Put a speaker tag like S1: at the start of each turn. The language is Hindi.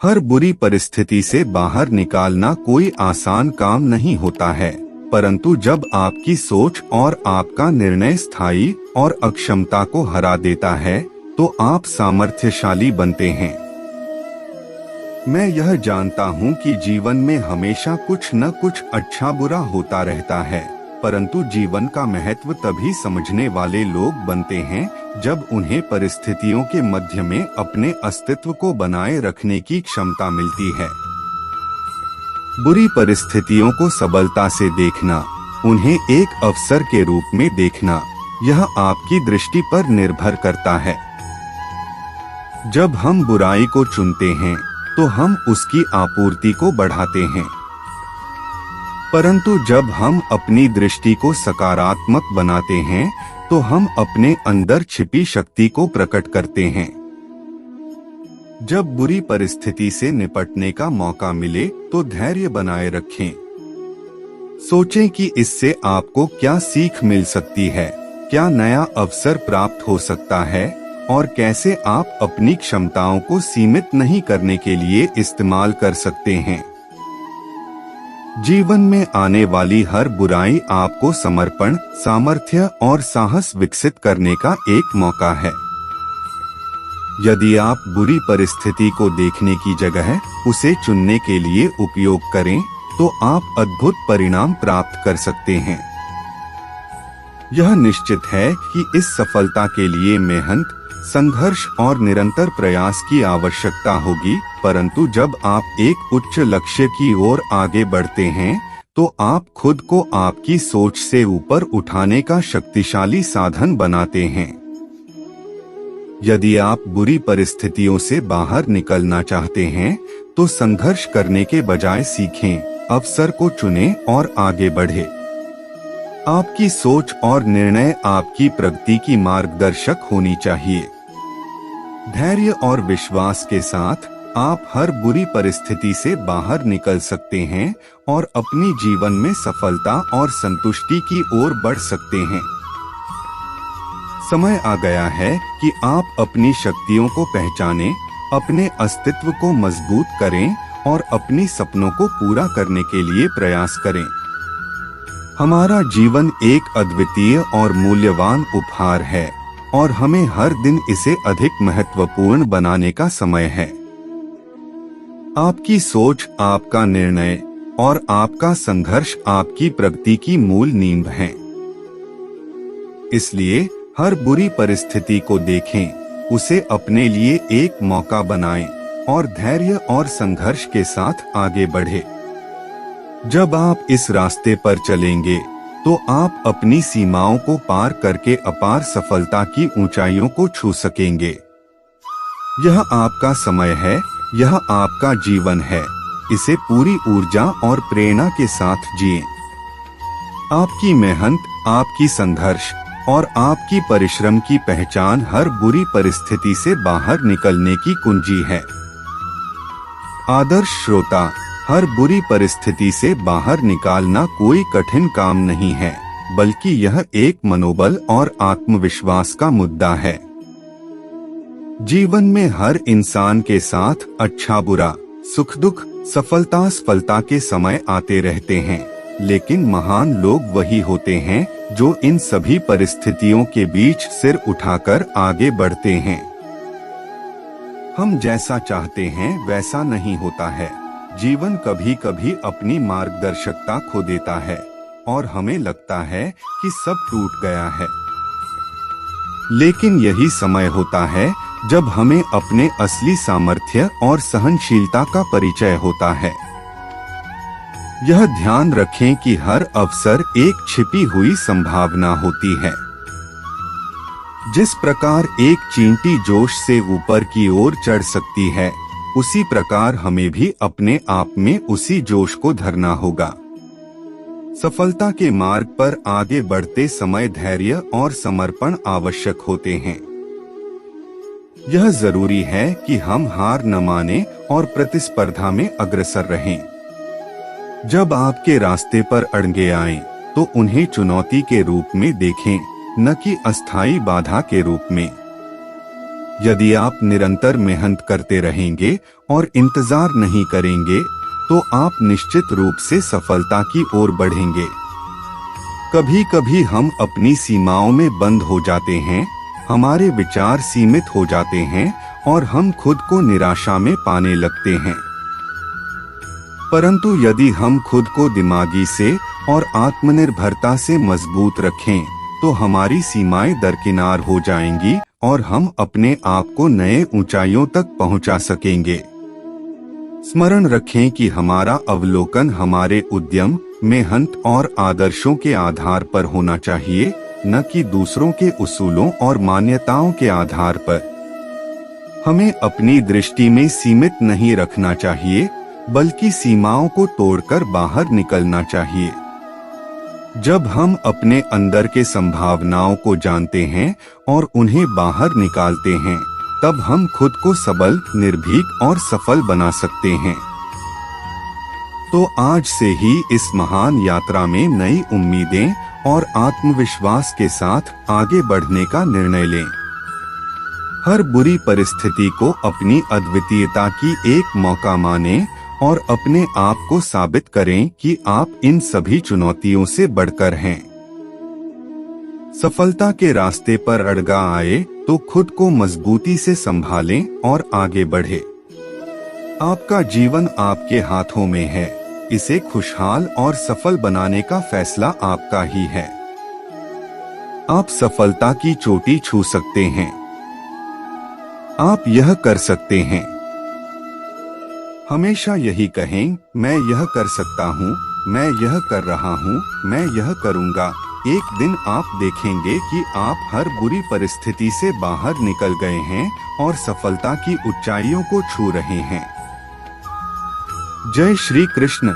S1: हर बुरी परिस्थिति से बाहर निकालना कोई आसान काम नहीं होता है, परंतु जब आपकी सोच और आपका निर्णय स्थायी और अक्षमता को हरा देता है, तो आप सामर्थ्यशाली बनते हैं। मैं यह जानता हूँ कि जीवन में हमेशा कुछ न कुछ अच्छा बुरा होता रहता है, परंतु जीवन का महत्व तभी समझने वाले लोग बनते हैं जब उन्हें परिस्थितियों के मध्य में अपने अस्तित्व को बनाए रखने की क्षमता मिलती है। बुरी परिस्थितियों को सबलता से देखना, उन्हें एक अवसर के रूप में देखना, यह आपकी दृष्टि पर निर्भर करता है। जब हम बुराई को चुनते हैं तो हम उसकी आपूर्ति को बढ़ाते हैं, परंतु जब हम अपनी दृष्टि को सकारात्मक बनाते हैं तो हम अपने अंदर छिपी शक्ति को प्रकट करते हैं। जब बुरी परिस्थिति से निपटने का मौका मिले तो धैर्य बनाए रखें। सोचें कि इससे आपको क्या सीख मिल सकती है, क्या नया अवसर प्राप्त हो सकता है और कैसे आप अपनी क्षमताओं को सीमित नहीं करने के लिए इस्तेमाल कर सकते हैं। जीवन में आने वाली हर बुराई आपको समर्पण, सामर्थ्य और साहस विकसित करने का एक मौका है। यदि आप बुरी परिस्थिति को देखने की जगह उसे चुनने के लिए उपयोग करें, तो आप अद्भुत परिणाम प्राप्त कर सकते हैं। यह निश्चित है कि इस सफलता के लिए मेहनत, संघर्ष और निरंतर प्रयास की आवश्यकता होगी, परंतु जब आप एक उच्च लक्ष्य की ओर आगे बढ़ते हैं तो आप खुद को आपकी सोच से ऊपर उठाने का शक्तिशाली साधन बनाते हैं। यदि आप बुरी परिस्थितियों से बाहर निकलना चाहते हैं तो संघर्ष करने के बजाय सीखें, अवसर को चुनें और आगे बढ़ें। आपकी सोच और निर्णय आपकी प्रगति की मार्गदर्शक होनी चाहिए। धैर्य और विश्वास के साथ आप हर बुरी परिस्थिति से बाहर निकल सकते हैं और अपनी जीवन में सफलता और संतुष्टि की ओर बढ़ सकते हैं। समय आ गया है कि आप अपनी शक्तियों को पहचानें, अपने अस्तित्व को मजबूत करें और अपनी सपनों को पूरा करने के लिए प्रयास करें। हमारा जीवन एक अद्वितीय और मूल्यवान उपहार है और हमें हर दिन इसे अधिक महत्वपूर्ण बनाने का समय है। आपकी सोच, आपका निर्णय और आपका संघर्ष आपकी प्रगति की मूल नींव हैं। इसलिए हर बुरी परिस्थिति को देखें, उसे अपने लिए एक मौका बनाएं और धैर्य और संघर्ष के साथ आगे बढ़ें। जब आप इस रास्ते पर चलेंगे तो आप अपनी सीमाओं को पार करके अपार सफलता की ऊंचाइयों को छू सकेंगे। यह आपका समय है, यह आपका जीवन है, इसे पूरी ऊर्जा और प्रेरणा के साथ जिएं। आपकी मेहनत, आपकी संघर्ष और आपकी परिश्रम की पहचान हर बुरी परिस्थिति से बाहर निकलने की कुंजी है। आदर्श श्रोता, हर बुरी परिस्थिति से बाहर निकालना कोई कठिन काम नहीं है, बल्कि यह एक मनोबल और आत्मविश्वास का मुद्दा है। जीवन में हर इंसान के साथ अच्छा बुरा, सुख दुख, सफलता असफलता के समय आते रहते हैं, लेकिन महान लोग वही होते हैं जो इन सभी परिस्थितियों के बीच सिर उठाकर आगे बढ़ते हैं। हम जैसा चाहते हैं वैसा नहीं होता है। जीवन कभी कभी अपनी मार्गदर्शकता खो देता है और हमें लगता है कि सब टूट गया है। लेकिन यही समय होता है जब हमें अपने असली सामर्थ्य और सहनशीलता का परिचय होता है। यह ध्यान रखें कि हर अवसर एक छिपी हुई संभावना होती है। जिस प्रकार एक चींटी जोश से ऊपर की ओर चढ़ सकती है, उसी प्रकार हमें भी अपने आप में उसी जोश को धरना होगा। सफलता के मार्ग पर आगे बढ़ते समय धैर्य और समर्पण आवश्यक होते हैं। यह जरूरी है कि हम हार न मानें और प्रतिस्पर्धा में अग्रसर रहें। जब आपके रास्ते पर अड़ंगे आएं, तो उन्हें चुनौती के रूप में देखें, न कि अस्थायी बाधा के रूप में। यदि आप निरंतर मेहनत करते रहेंगे और इंतजार नहीं करेंगे तो आप निश्चित रूप से सफलता की ओर बढ़ेंगे। कभी कभी हम अपनी सीमाओं में बंद हो जाते हैं, हमारे विचार सीमित हो जाते हैं और हम खुद को निराशा में पाने लगते हैं। परंतु यदि हम खुद को दिमागी से और आत्मनिर्भरता से मजबूत रखें तो हमारी सीमाएं दरकिनार हो जाएंगी और हम अपने आप को नए ऊंचाइयों तक पहुंचा सकेंगे। स्मरण रखें कि हमारा अवलोकन हमारे उद्यम, मेहनत और आदर्शों के आधार पर होना चाहिए, न कि दूसरों के उसूलों और मान्यताओं के आधार पर। हमें अपनी दृष्टि में सीमित नहीं रखना चाहिए, बल्कि सीमाओं को तोड़कर बाहर निकलना चाहिए। जब हम अपने अंदर के संभावनाओं को जानते हैं और उन्हें बाहर निकालते हैं, तब हम खुद को सबल, निर्भीक और सफल बना सकते हैं। तो आज से ही इस महान यात्रा में नई उम्मीदें और आत्मविश्वास के साथ आगे बढ़ने का निर्णय लें। हर बुरी परिस्थिति को अपनी अद्वितीयता की एक मौका मानें और अपने आप को साबित करें कि आप इन सभी चुनौतियों से बढ़कर हैं। सफलता के रास्ते पर अड़ंगा आए तो खुद को मजबूती से संभालें और आगे बढ़े। आपका जीवन आपके हाथों में है, इसे खुशहाल और सफल बनाने का फैसला आपका ही है। आप सफलता की चोटी छू सकते हैं। आप यह कर सकते हैं। हमेशा यही कहें, मैं यह कर सकता हूँ, मैं यह कर रहा हूँ, मैं यह करूँगा। एक दिन आप देखेंगे कि आप हर बुरी परिस्थिति से बाहर निकल गए हैं और सफलता की ऊंचाइयों को छू रहे हैं। जय श्री कृष्ण।